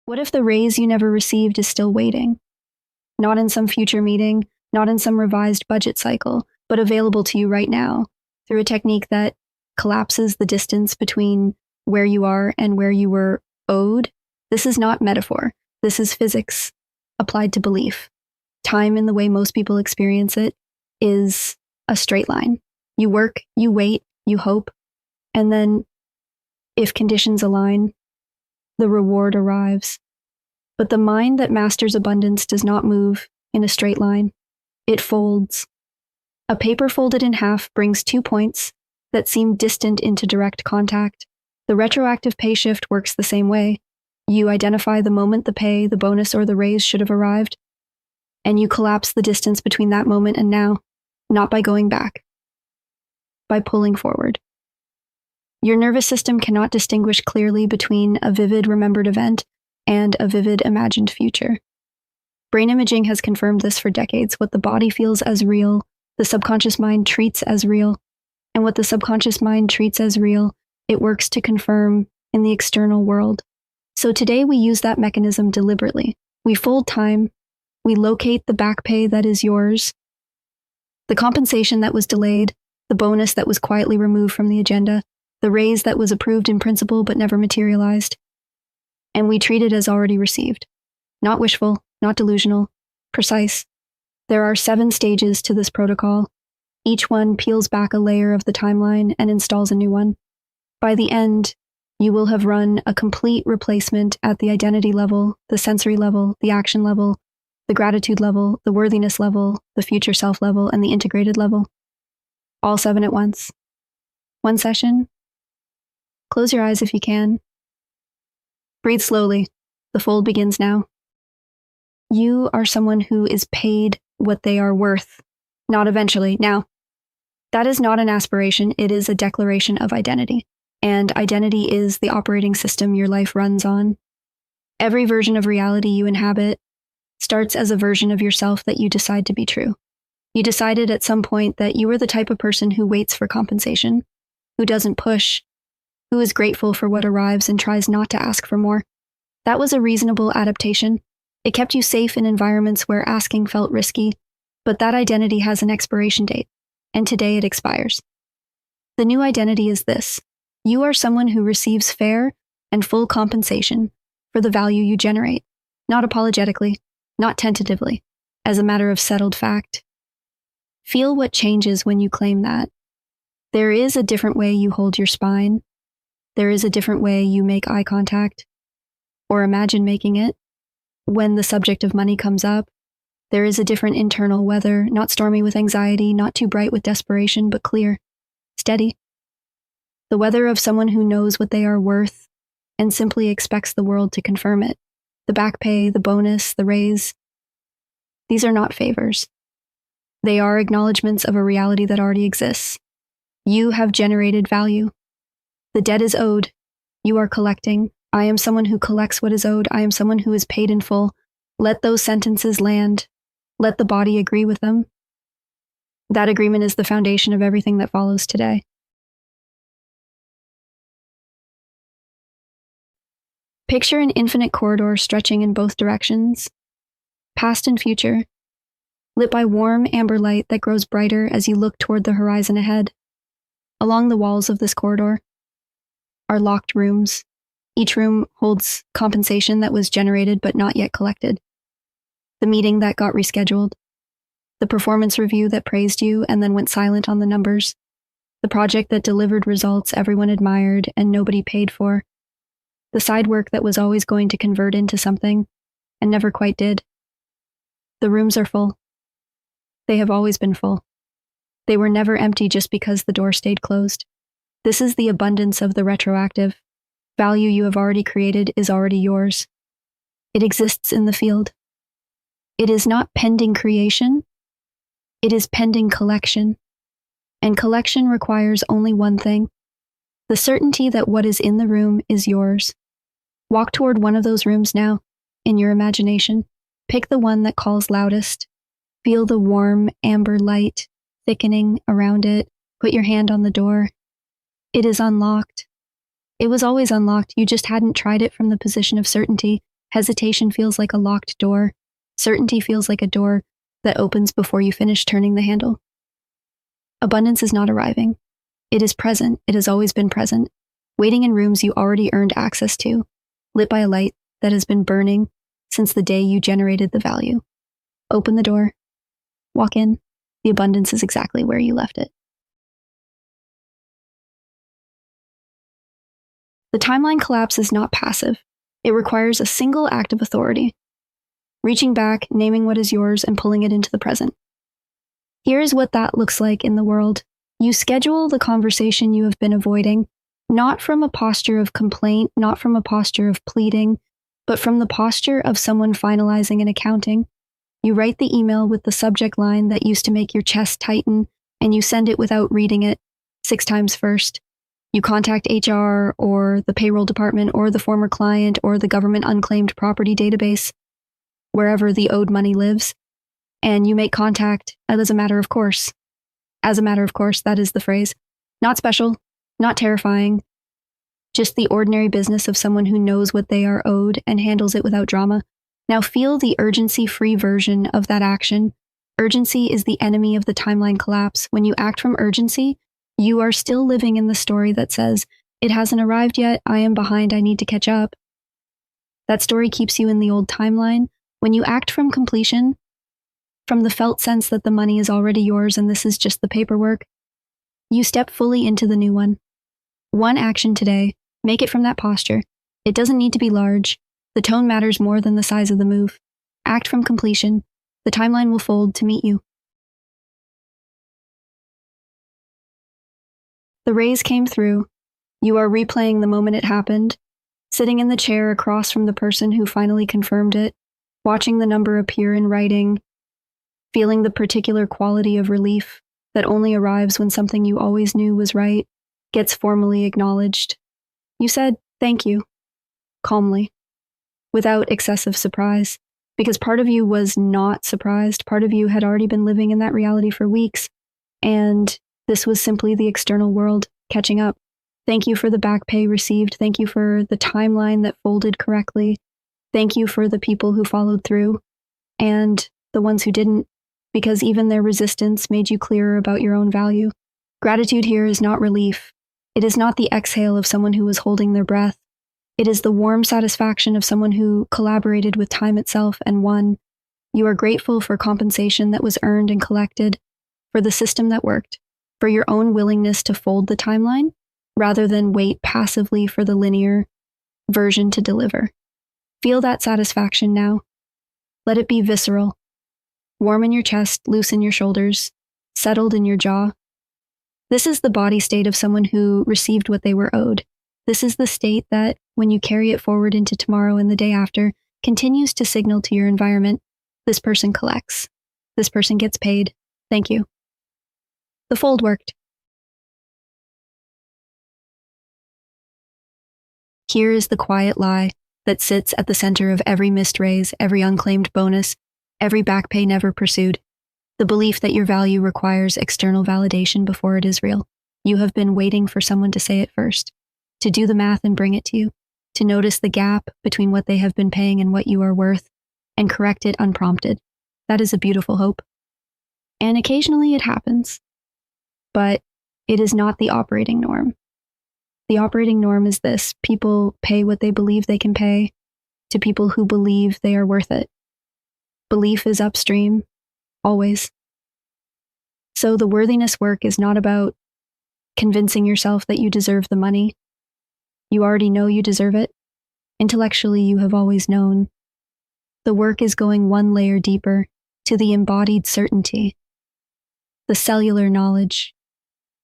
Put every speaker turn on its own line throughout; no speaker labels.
What if the raise you never received is still waiting? Not in some future meeting, not in some revised budget cycle, but available to you right now through a technique that collapses the distance between where you are and where you were owed. This is not metaphor. This is physics applied to belief. Time, in the way most people experience it, is a straight line. You work, you wait, you hope, and then, if conditions align, the reward arrives. But the mind that masters abundance does not move in a straight line. It folds. A paper folded in half brings 2 points that seem distant into direct contact. The retroactive pay shift works the same way. You identify the moment the pay, the bonus, or the raise should have arrived, and you collapse the distance between that moment and now, not by going back, by pulling forward. Your nervous system cannot distinguish clearly between a vivid remembered event and a vivid imagined future. Brain imaging has confirmed this for decades. What the body feels as real, the subconscious mind treats as real, and what the subconscious mind treats as real, it works to confirm in the external world. So today we use that mechanism deliberately. We fold time, we locate the back pay that is yours, the compensation that was delayed, the bonus that was quietly removed from the agenda, the raise that was approved in principle but never materialized, and we treat it as already received. Not wishful, not delusional, precise. There are 7 stages to this protocol. Each one peels back a layer of the timeline and installs a new one. By the end, you will have run a complete replacement at the identity level, the sensory level, the action level, the gratitude level, the worthiness level, the future self level, and the integrated level. All 7 at once. One session. Close your eyes if you can. Breathe slowly. The fold begins now. You are someone who is paid what they are worth, not eventually. Now, that is not an aspiration. It is a declaration of identity. And identity is the operating system your life runs on. Every version of reality you inhabit starts as a version of yourself that you decide to be true. You decided at some point that you were the type of person who waits for compensation, who doesn't push, who is grateful for what arrives and tries not to ask for more. That was a reasonable adaptation. It kept you safe in environments where asking felt risky, but that identity has an expiration date, and today it expires. The new identity is this. You are someone who receives fair and full compensation for the value you generate, not apologetically, not tentatively, as a matter of settled fact. Feel what changes when you claim that. There is a different way you hold your spine. There is a different way you make eye contact, or imagine making it. When the subject of money comes up, there is a different internal weather, not stormy with anxiety, not too bright with desperation, but clear, steady. The weather of someone who knows what they are worth and simply expects the world to confirm it. The back pay, the bonus, the raise. These are not favors. They are acknowledgments of a reality that already exists. You have generated value. The debt is owed. You are collecting. I am someone who collects what is owed. I am someone who is paid in full. Let those sentences land. Let the body agree with them. That agreement is the foundation of everything that follows today. Picture an infinite corridor stretching in both directions, past and future, lit by warm amber light that grows brighter as you look toward the horizon ahead. Along the walls of this corridor are locked rooms. Each room holds compensation that was generated but not yet collected. The meeting that got rescheduled. The performance review that praised you and then went silent on the numbers. The project that delivered results everyone admired and nobody paid for. The side work that was always going to convert into something and never quite did. The rooms are full. They have always been full. They were never empty just because the door stayed closed. This is the abundance of the retroactive. Value you have already created is already yours. It exists in the field. It is not pending creation. It is pending collection. And collection requires only one thing: the certainty that what is in the room is yours. Walk toward one of those rooms now, in your imagination. Pick the one that calls loudest. Feel the warm amber light thickening around it. Put your hand on the door. It is unlocked. It was always unlocked. You just hadn't tried it from the position of certainty. Hesitation feels like a locked door. Certainty feels like a door that opens before you finish turning the handle. Abundance is not arriving. It is present. It has always been present, waiting in rooms you already earned access to, lit by a light that has been burning since the day you generated the value. Open the door. Walk in. The abundance is exactly where you left it. The timeline collapse is not passive. It requires a single act of authority. Reaching back, naming what is yours, and pulling it into the present. Here's what that looks like in the world. You schedule the conversation you have been avoiding, not from a posture of complaint, not from a posture of pleading, but from the posture of someone finalizing an accounting. You write the email with the subject line that used to make your chest tighten, and you send it without reading it 6 times first. You contact HR or the payroll department or the former client or the government unclaimed property database, wherever the owed money lives, and you make contact as a matter of course. As a matter of course, that is the phrase. Not special, not terrifying, just the ordinary business of someone who knows what they are owed and handles it without drama. Now feel the urgency-free version of that action. Urgency is the enemy of the timeline collapse. When you act from urgency, you are still living in the story that says, it hasn't arrived yet, I am behind, I need to catch up. That story keeps you in the old timeline. When you act from completion, from the felt sense that the money is already yours and this is just the paperwork, you step fully into the new one. One action today, make it from that posture. It doesn't need to be large. The tone matters more than the size of the move. Act from completion. The timeline will fold to meet you. The raise came through. You are replaying the moment it happened, sitting in the chair across from the person who finally confirmed it, watching the number appear in writing, feeling the particular quality of relief that only arrives when something you always knew was right gets formally acknowledged. You said, thank you, calmly, without excessive surprise, because part of you was not surprised. Part of you had already been living in that reality for weeks, and this was simply the external world catching up. Thank you for the back pay received. Thank you for the timeline that folded correctly. Thank you for the people who followed through and the ones who didn't, because even their resistance made you clearer about your own value. Gratitude here is not relief. It is not the exhale of someone who was holding their breath. It is the warm satisfaction of someone who collaborated with time itself and won. You are grateful for compensation that was earned and collected, for the system that worked, for your own willingness to fold the timeline rather than wait passively for the linear version to deliver. Feel that satisfaction now. Let it be visceral. Warm in your chest, loose in your shoulders, settled in your jaw. This is the body state of someone who received what they were owed. This is the state that, when you carry it forward into tomorrow and the day after, continues to signal to your environment, this person collects. This person gets paid. Thank you. The fold worked. Here is the quiet lie that sits at the center of every missed raise, every unclaimed bonus, every back pay never pursued. The belief that your value requires external validation before it is real. You have been waiting for someone to say it first, to do the math and bring it to you, to notice the gap between what they have been paying and what you are worth, and correct it unprompted. That is a beautiful hope. And occasionally it happens, but it is not the operating norm. The operating norm is this: people pay what they believe they can pay to people who believe they are worth it. Belief is upstream, always. So the worthiness work is not about convincing yourself that you deserve the money. You already know you deserve it. Intellectually, you have always known. The work is going one layer deeper to the embodied certainty, the cellular knowledge,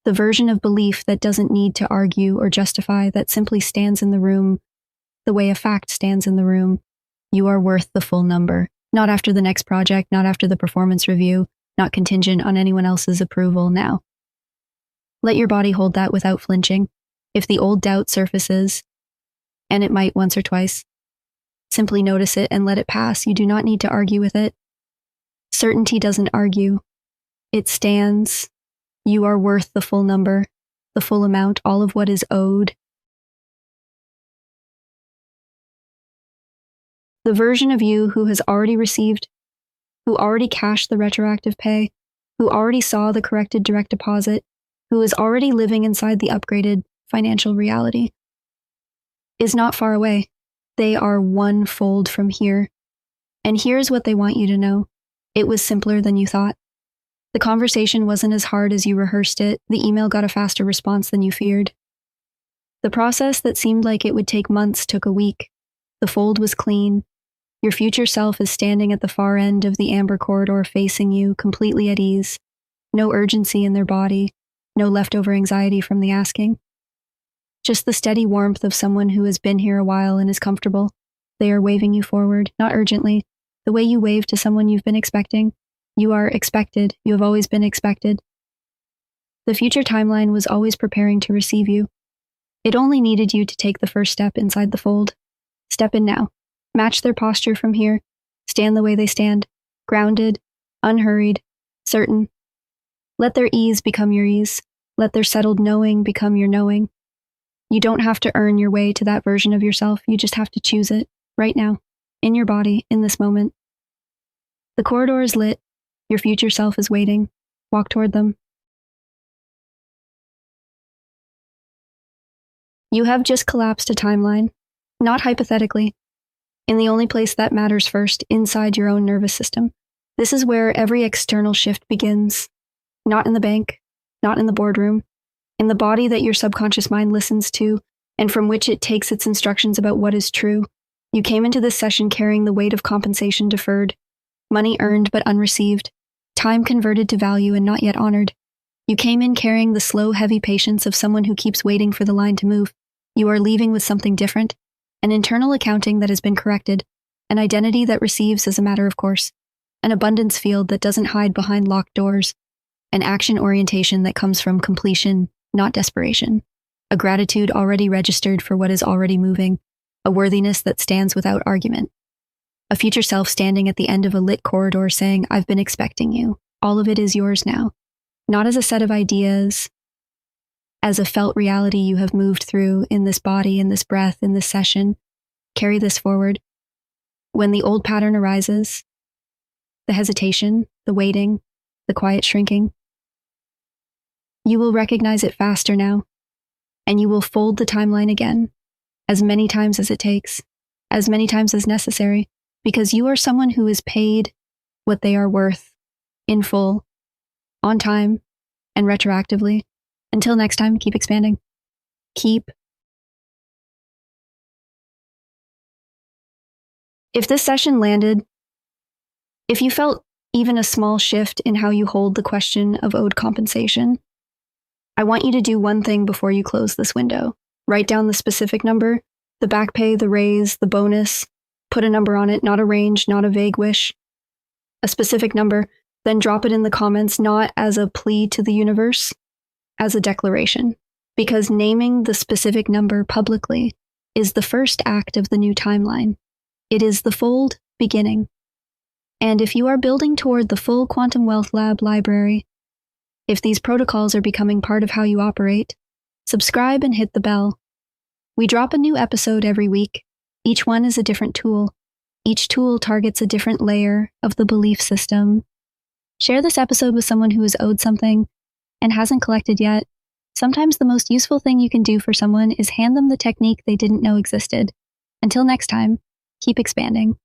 the version of belief that doesn't need to argue or justify, that simply stands in the room the way a fact stands in the room. You are worth the full number, not after the next project, not after the performance review, not contingent on anyone else's approval now. Let your body hold that without flinching. If the old doubt surfaces, and it might once or twice, simply notice it and let it pass. You do not need to argue with it. Certainty doesn't argue. It stands. You are worth the full number, the full amount, all of what is owed. The version of you who has already received, who already cashed the retroactive pay, who already saw the corrected direct deposit, who is already living inside the upgraded financial reality, is not far away. They are one fold from here. And here's what they want you to know. It was simpler than you thought. The conversation wasn't as hard as you rehearsed it. The email got a faster response than you feared. The process that seemed like it would take months took a week. The fold was clean. Your future self is standing at the far end of the amber corridor facing you, completely at ease. No urgency in their body, no leftover anxiety from the asking. Just the steady warmth of someone who has been here a while and is comfortable. They are waving you forward, not urgently, the way you wave to someone you've been expecting. You are expected. You have always been expected. The future timeline was always preparing to receive you. It only needed you to take the first step inside the fold. Step in now. Match their posture from here. Stand the way they stand. Grounded, unhurried, certain. Let their ease become your ease. Let their settled knowing become your knowing. You don't have to earn your way to that version of yourself. You just have to choose it, right now, in your body, in this moment. The corridor is lit. Your future self is waiting. Walk toward them. You have just collapsed a timeline, not hypothetically, in the only place that matters first, inside your own nervous system. This is where every external shift begins. Not in the bank, not in the boardroom, in the body that your subconscious mind listens to, and from which it takes its instructions about what is true. You came into this session carrying the weight of compensation deferred, money earned but unreceived, time converted to value and not yet honored. You came in carrying the slow, heavy patience of someone who keeps waiting for the line to move. You are leaving with something different, an internal accounting that has been corrected, an identity that receives as a matter of course, an abundance field that doesn't hide behind locked doors, an action orientation that comes from completion, not desperation, a gratitude already registered for what is already moving, a worthiness that stands without argument, a future self standing at the end of a lit corridor saying, I've been expecting you. All of it is yours now, not as a set of ideas, as a felt reality you have moved through in this body, in this breath, in this session. Carry this forward. When the old pattern arises, the hesitation, the waiting, the quiet shrinking, you will recognize it faster now, and you will fold the timeline again, as many times as it takes, as many times as necessary, because you are someone who is paid what they are worth, in full, on time, and retroactively. Until next time, keep expanding. If this session landed, if you felt even a small shift in how you hold the question of owed compensation, I want you to do one thing before you close this window. Write down the specific number, the back pay, the raise, the bonus. Put a number on it, not a range, not a vague wish. A specific number, then drop it in the comments, not as a plea to the universe, as a declaration. Because naming the specific number publicly is the first act of the new timeline. It is the fold beginning. And if you are building toward the full Quantum Wealth Lab library, if these protocols are becoming part of how you operate, subscribe and hit the bell. We drop a new episode every week. Each one is a different tool. Each tool targets a different layer of the belief system. Share this episode with someone who is owed something and hasn't collected yet. Sometimes the most useful thing you can do for someone is hand them the technique they didn't know existed. Until next time, keep expanding.